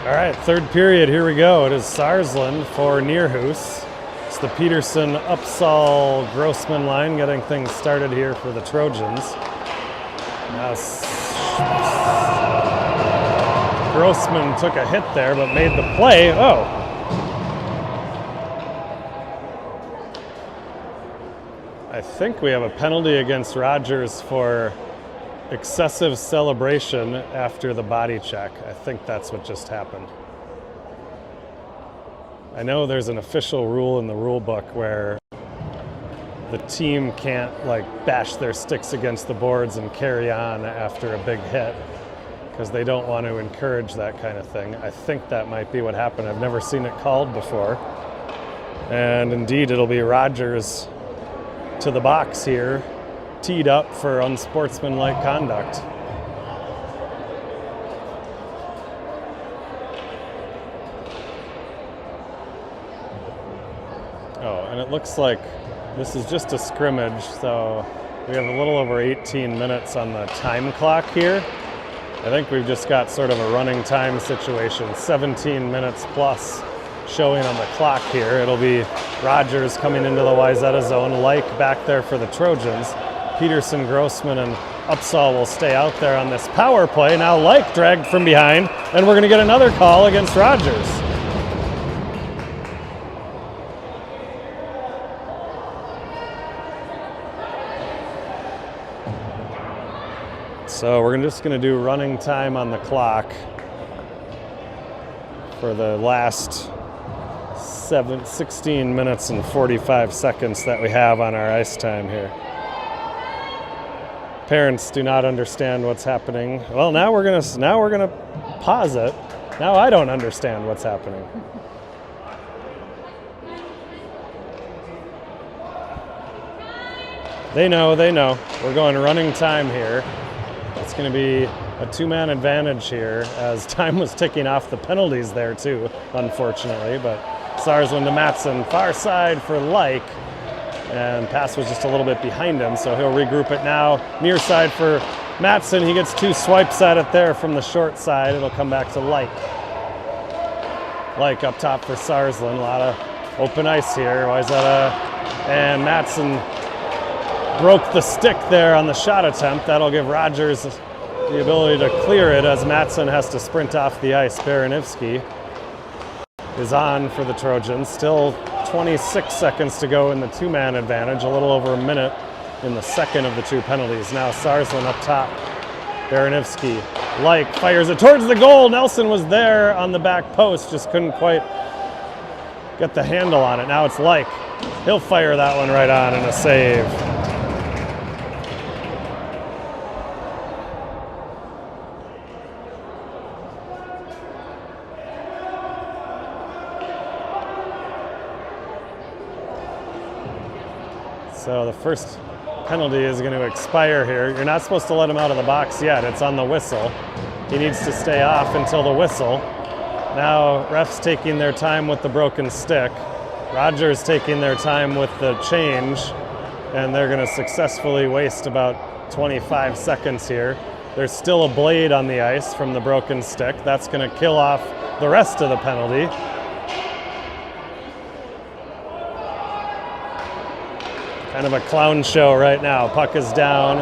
All right, third period, here we go. It is Sarsland for Neerhoos. It's the Peterson, Upsall, Grossman line getting things started here for the Trojans. Now Grossman took a hit there but made the play. Oh. I think we have a penalty against Rogers for excessive celebration after the body check. I think that's what just happened. I know there's an official rule in the rule book where the team can't like bash their sticks against the boards and carry on after a big hit because they don't want to encourage that kind of thing. I think that might be what happened. I've never seen it called before. And indeed, it'll be Rogers to the box here, teed up for unsportsmanlike conduct. Oh, and it looks like this is just a scrimmage, so we have a little over 18 minutes on the time clock here. I think we've just got sort of a running time situation, 17 minutes plus showing on the clock here. It'll be Rogers coming into the Wayzata zone, Like back there for the Trojans. Peterson, Grossman, and Upsall will stay out there on this power play. Now Like dragged from behind, and we're going to get another call against Rogers. So we're just going to do running time on the clock for the last 16 minutes and 45 seconds that we have on our ice time here. Parents do not understand what's happening. Well, now we're gonna pause it. Now I don't understand what's happening. They know. We're going running time here. It's going to be a two-man advantage here as time was ticking off the penalties there too, unfortunately. But Sarsland to Matson, far side for Like, and pass was just a little bit behind him, so he'll regroup it now. Near side for Matson, he gets two swipes at it there from the short side. It'll come back to Like. Like up top for Sarsland, a lot of open ice here. Wayzata and Matson broke the stick there on the shot attempt. That'll give Rogers the ability to clear it as Matson has to sprint off the ice. Baranivsky is on for the Trojans. Still 26 seconds to go in the two-man advantage, a little over a minute in the second of the two penalties. Now Sarsland up top. Baranivsky, Like, fires it towards the goal. Nelson was there on the back post, just couldn't quite get the handle on it. Now it's Like. He'll fire that one right on and a save. So the first penalty is going to expire here. You're not supposed to let him out of the box yet. It's on the whistle. He needs to stay off until the whistle. Now refs taking their time with the broken stick. Rogers taking their time with the change. And they're going to successfully waste about 25 seconds here. There's still a blade on the ice from the broken stick. That's going to kill off the rest of the penalty. Kind of a clown show right now. Puck is down.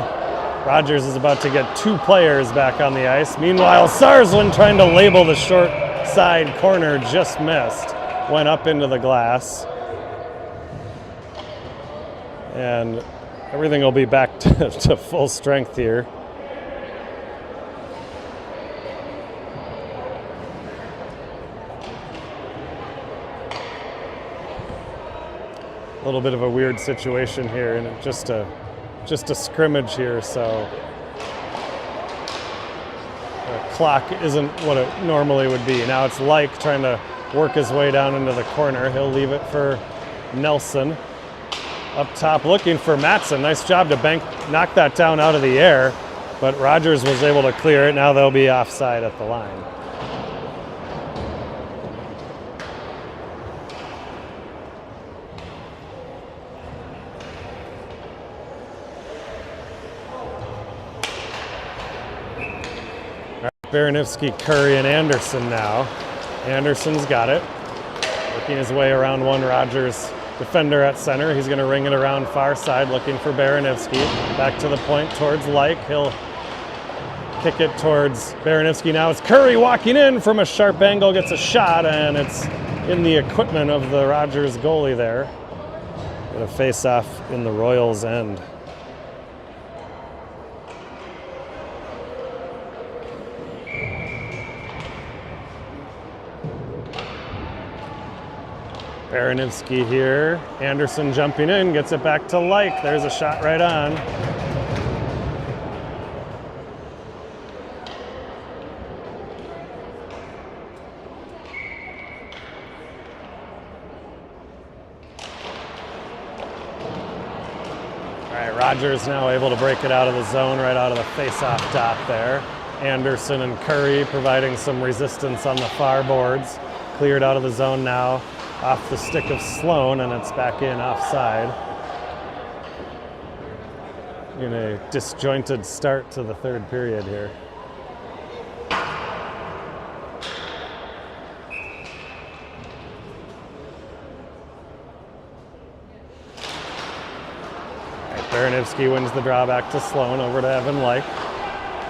Rogers is about to get two players back on the ice. Meanwhile, Sarsland trying to label the short side corner, just missed. Went up into the glass. And everything will be back to full strength here. A little bit of a weird situation here, and just a scrimmage here, so the clock isn't what it normally would be. Now it's Like trying to work his way down into the corner. He'll leave it for Nelson. Up top looking for Matson. Nice job to knock that down out of the air, but Rogers was able to clear it. Now they'll be offside at the line. Baranivsky, Curry, and Anderson now. Anderson's got it. Working his way around one Rogers defender at center. He's going to ring it around far side, looking for Baranivsky. Back to the point towards Like. He'll kick it towards Baranivsky. Now it's Curry walking in from a sharp angle, gets a shot, and it's in the equipment of the Rogers goalie there. Got a face-off in the Royals' end. Baranivsky here. Anderson jumping in, gets it back to Like. There's a shot right on. All right, Rogers now able to break it out of the zone, right out of the face-off dot there. Anderson and Curry providing some resistance on the far boards. Cleared out of the zone now. Off the stick of Sloan, and it's back in offside. In a disjointed start to the third period here. Baranivsky wins the draw back to Sloan, over to Evan Like.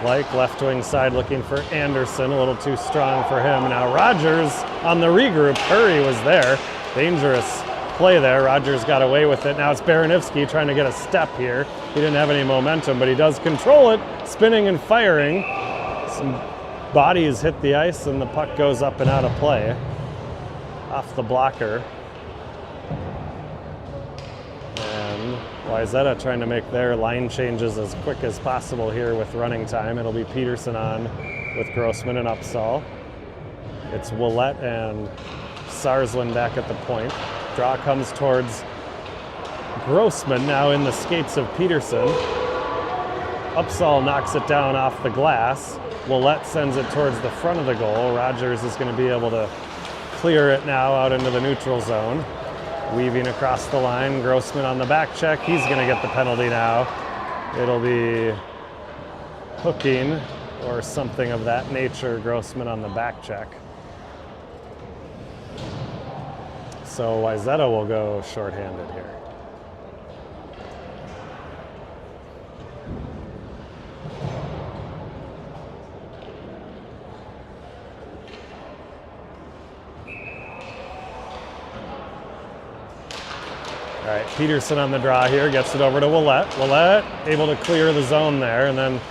Like, left wing side looking for Anderson, a little too strong for him. Now Rogers on the regroup. Curry was there. Dangerous play there. Rogers got away with it. Now it's Baranivsky trying to get a step here. He didn't have any momentum, but he does control it, spinning and firing. Some bodies hit the ice, and the puck goes up and out of play. Off the blocker. And Wayzata trying to make their line changes as quick as possible here with running time. It'll be Peterson on with Grossman and Upsall. It's Willett and Sarsland back at the point. Draw comes towards Grossman, now in the skates of Peterson. Upsall knocks it down off the glass. Willett sends it towards the front of the goal. Rogers is going to be able to clear it now out into the neutral zone. Weaving across the line, Grossman on the back check. He's going to get the penalty now. It'll be hooking or something of that nature. Grossman on the back check. So Wayzata will go shorthanded here. All right, Peterson on the draw here, gets it over to Willett. Willett able to clear the zone there and then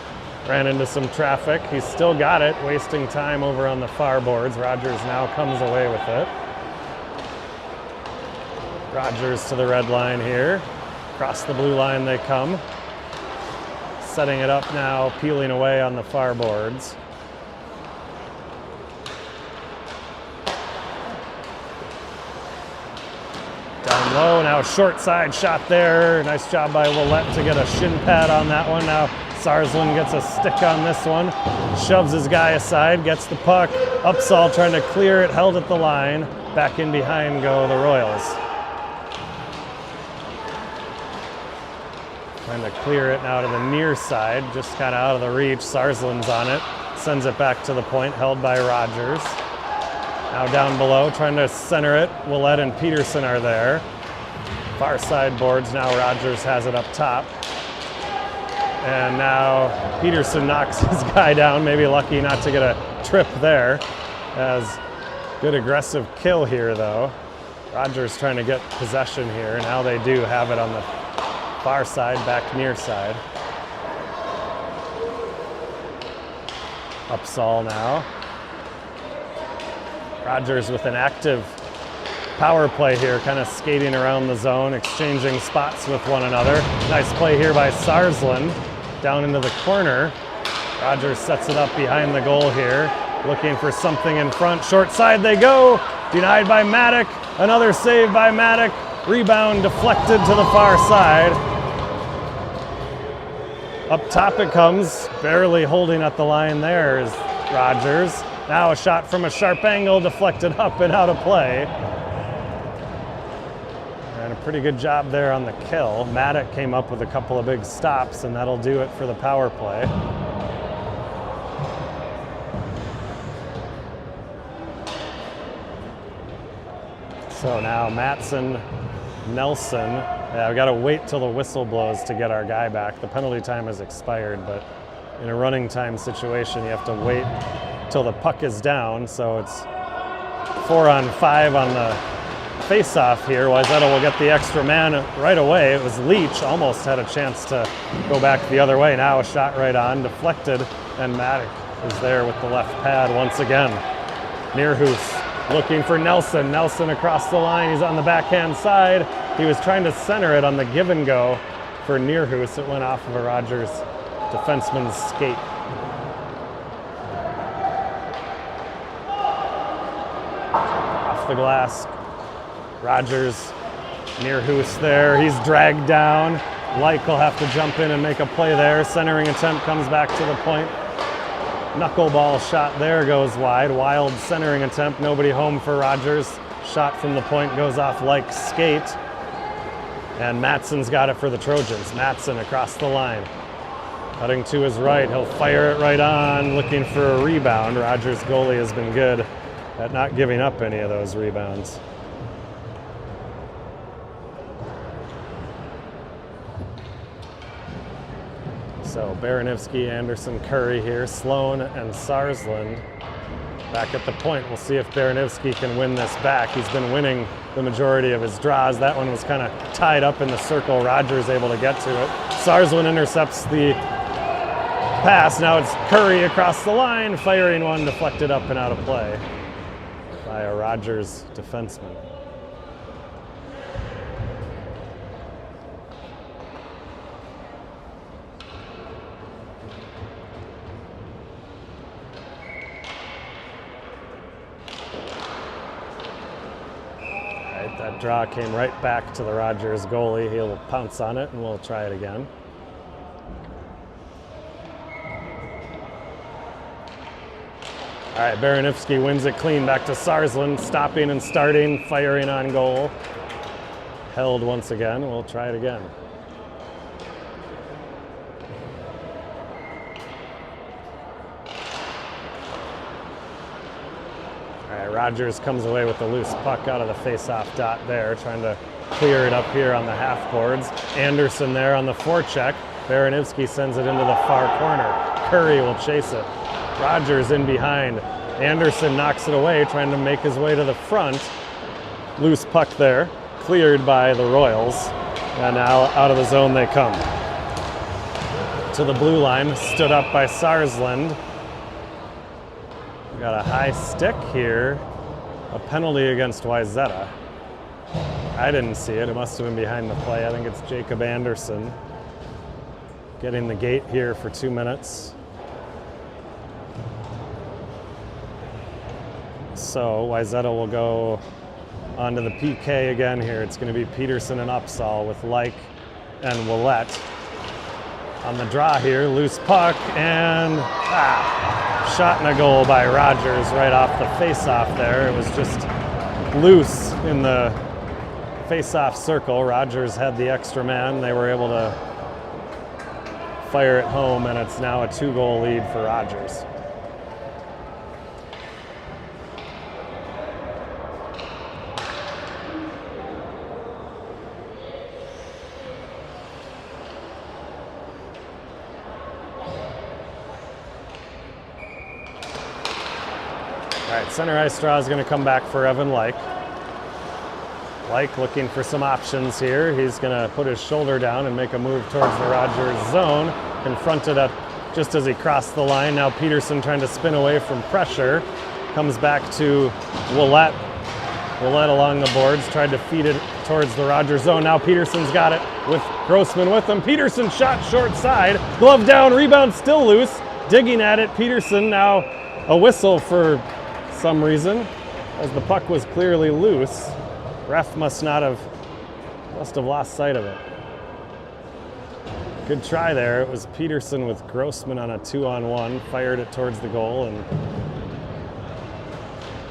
ran into some traffic. He's still got it, wasting time over on the far boards. Rogers now comes away with it. Rogers to the red line here. Across the blue line they come. Setting it up now, peeling away on the far boards. Down low, now a short side shot there. Nice job by Willett to get a shin pad on that one. Now Sarsland gets a stick on this one. Shoves his guy aside, gets the puck. Upsall trying to clear it, held at the line. Back in behind go the Royals. Trying to clear it now to the near side, just kind of out of the reach. Sarsland's on it, sends it back to the point, held by Rogers. Now down below, trying to center it. Willett and Peterson are there. Far side boards, now Rogers has it up top. And now Peterson knocks his guy down, maybe lucky not to get a trip there. As good aggressive kill here though. Rogers trying to get possession here. Now they do have it on the far side, back near side. Upsall now. Rogers with an active power play here, kind of skating around the zone, exchanging spots with one another. Nice play here by Sarsland, down into the corner. Rogers sets it up behind the goal here, looking for something in front. Short side they go, denied by Maddock. Another save by Maddock. Rebound deflected to the far side. Up top it comes, barely holding at the line there is Rogers. Now a shot from a sharp angle, deflected up and out of play. And a pretty good job there on the kill. Maddock came up with a couple of big stops, and that'll do it for the power play. So now Matson, Nelson. Yeah, we got to wait till the whistle blows to get our guy back. The penalty time has expired, but in a running time situation, you have to wait till the puck is down. So it's 4-on-5 on the face-off here. Wayzata will get the extra man right away. It was Leach, almost had a chance to go back the other way. Now a shot right on, deflected, and Maddock is there with the left pad once again. Nearhoos looking for Nelson. Nelson across the line. He's on the backhand side. He was trying to center it on the give and go for Nearhoos. It went off of a Rogers defenseman's skate. Off the glass. Rogers, Nearhoos there. He's dragged down. Like will have to jump in and make a play there. Centering attempt comes back to the point. Knuckleball shot there goes wide. Wild centering attempt. Nobody home for Rogers. Shot from the point goes off Like's skate. And Matson's got it for the Trojans. Matson across the line. Cutting to his right. He'll fire it right on. Looking for a rebound. Rogers' goalie has been good at not giving up any of those rebounds. So Baranivsky, Anderson, Curry here, Sloan and Sarsland back at the point. We'll see if Baranivsky can win this back. He's been winning the majority of his draws. That one was kind of tied up in the circle. Rogers able to get to it. Sarsland intercepts the pass. Now it's Curry across the line, firing one, deflected up and out of play by a Rogers defenseman. That draw came right back to the Rogers goalie. He'll pounce on it and we'll try it again. All right, Baranivsky wins it clean back to Sarsland, stopping and starting, firing on goal. Held once again. We'll try it again. Rogers comes away with the loose puck out of the face-off dot there, trying to clear it up here on the half boards. Anderson there on the forecheck. Baranivsky sends it into the far corner. Curry will chase it. Rogers in behind. Anderson knocks it away, trying to make his way to the front. Loose puck there, cleared by the Royals. And now out of the zone they come. To the blue line, stood up by Sarsland. Got a high stick here. A penalty against Wayzata. I didn't see it. It must have been behind the play. I think it's Jacob Anderson getting the gate here for 2 minutes. So Wayzata will go onto the PK again here. It's going to be Peterson and Upsall with Like and Willette. On the draw here, loose puck, and shot and a goal by Rogers right off the face-off there. It was just loose in the face-off circle. Rogers had the extra man. They were able to fire it home, and it's now a 2-goal lead for Rogers. All right, center ice draw is going to come back for Evan Like. Like looking for some options here. He's going to put his shoulder down and make a move towards the Rogers zone. Confronted up just as he crossed the line. Now Peterson trying to spin away from pressure. Comes back to Willette. Willette along the boards, tried to feed it towards the Rogers zone. Now Peterson's got it with Grossman with him. Peterson shot short side. Glove down, rebound still loose. Digging at it, Peterson now a whistle for some reason, as the puck was clearly loose. Ref must have lost sight of it. Good try there. It was Peterson with Grossman on a 2-on-1, fired it towards the goal and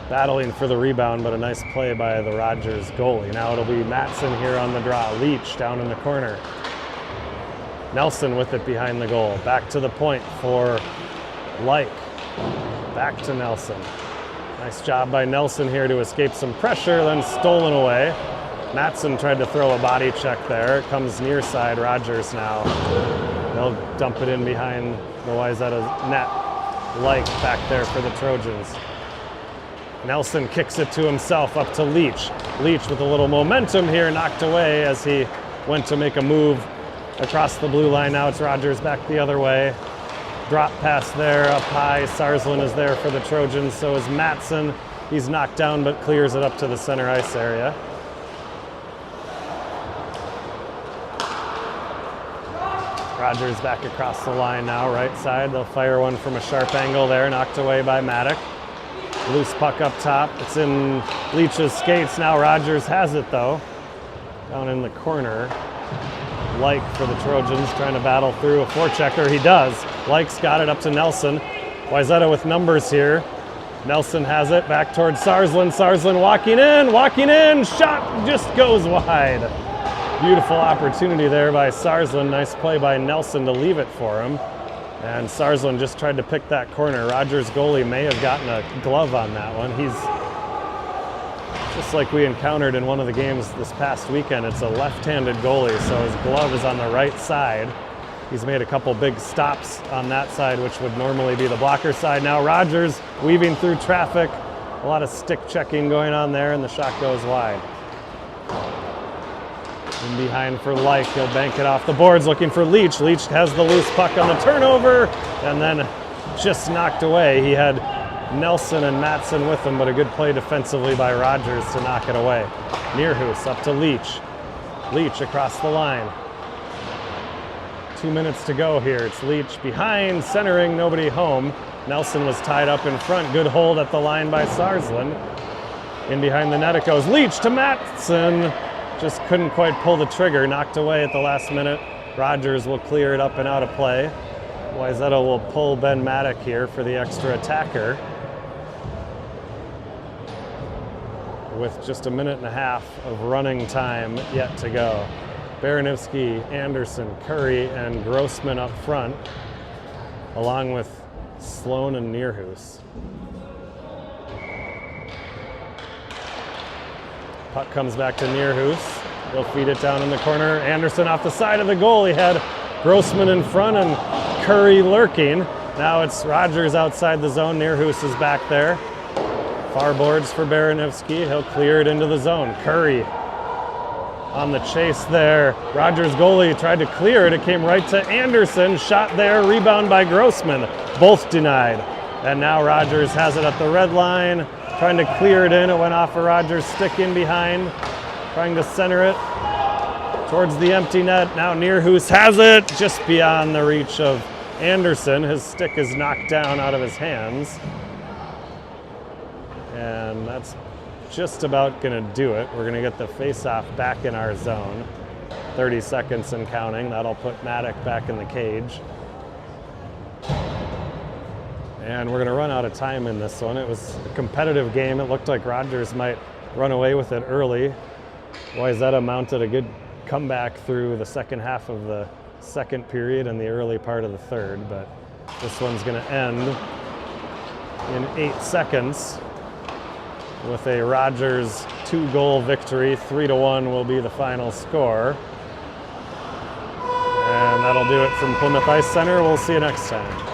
battling for the rebound, but a nice play by the Rogers goalie. Now it'll be Matson here on the draw. Leach down in the corner. Nelson with it behind the goal. Back to the point for Like. Back to Nelson. Nice job by Nelson here to escape some pressure, then stolen away. Matson tried to throw a body check there. It comes near side, Rogers now. They'll dump it in behind the Wayzata net. Like back there for the Trojans. Nelson kicks it to himself up to Leach. Leach with a little momentum here, knocked away as he went to make a move across the blue line. Now it's Rogers back the other way. Drop pass there up high. Sarsland is there for the Trojans. So is Matson. He's knocked down but clears it up to the center ice area. Rogers back across the line now, right side. They'll fire one from a sharp angle there, knocked away by Maddock. Loose puck up top. It's in Leach's skates. Now Rogers has it though. Down in the corner. Like for the Trojans, trying to battle through a forechecker. He does. Like's got it up to Nelson. Wayzata with numbers here. Nelson has it back towards Sarsland. Sarsland walking in. Shot just goes wide. Beautiful opportunity there by Sarsland. Nice play by Nelson to leave it for him. And Sarsland just tried to pick that corner. Rogers' goalie may have gotten a glove on that one. He's just like we encountered in one of the games this past weekend. It's a left-handed goalie, so his glove is on the right side. He's made a couple big stops on that side, which would normally be the blocker side. Now Rogers weaving through traffic. A lot of stick checking going on there, and the shot goes wide. In behind for Like, he'll bank it off the boards, looking for Leach. Leach has the loose puck on the turnover, and then just knocked away. He had Nelson and Matson with him, but a good play defensively by Rogers to knock it away. Nearhouse up to Leach. Leach across the line. 2 minutes to go here. It's Leach behind, centering, nobody home. Nelson was tied up in front. Good hold at the line by Sarsland. In behind the net it goes. Leach to Matson. Just couldn't quite pull the trigger. Knocked away at the last minute. Rogers will clear it up and out of play. Wayzata will pull Ben Maddock here for the extra attacker. With just a minute and a half of running time yet to go. Baranivsky, Anderson, Curry, and Grossman up front, along with Sloan and Nearhouse. Puck comes back to Nearhouse. He'll feed it down in the corner. Anderson off the side of the goal. He had Grossman in front and Curry lurking. Now it's Rogers outside the zone. Nearhouse is back there. Far boards for Baranivsky. He'll clear it into the zone. Curry on the chase there. Rogers' goalie tried to clear it. It came right to Anderson. Shot there. Rebound by Grossman. Both denied. And now Rogers has it at the red line. Trying to clear it in. It went off of Rogers' stick in behind. Trying to center it towards the empty net. Now Nearhouse has it just beyond the reach of Anderson. His stick is knocked down out of his hands. And that's just about going to do it. We're going to get the face-off back in our zone. 30 seconds and counting. That'll put Maddock back in the cage. And we're going to run out of time in this one. It was a competitive game. It looked like Rogers might run away with it early. Wayzata mounted a good comeback through the second half of the second period and the early part of the third, but this one's going to end in 8 seconds with a Rogers 2-goal victory. 3-1 will be the final score. And that'll do it from Plymouth Ice Center. We'll see you next time.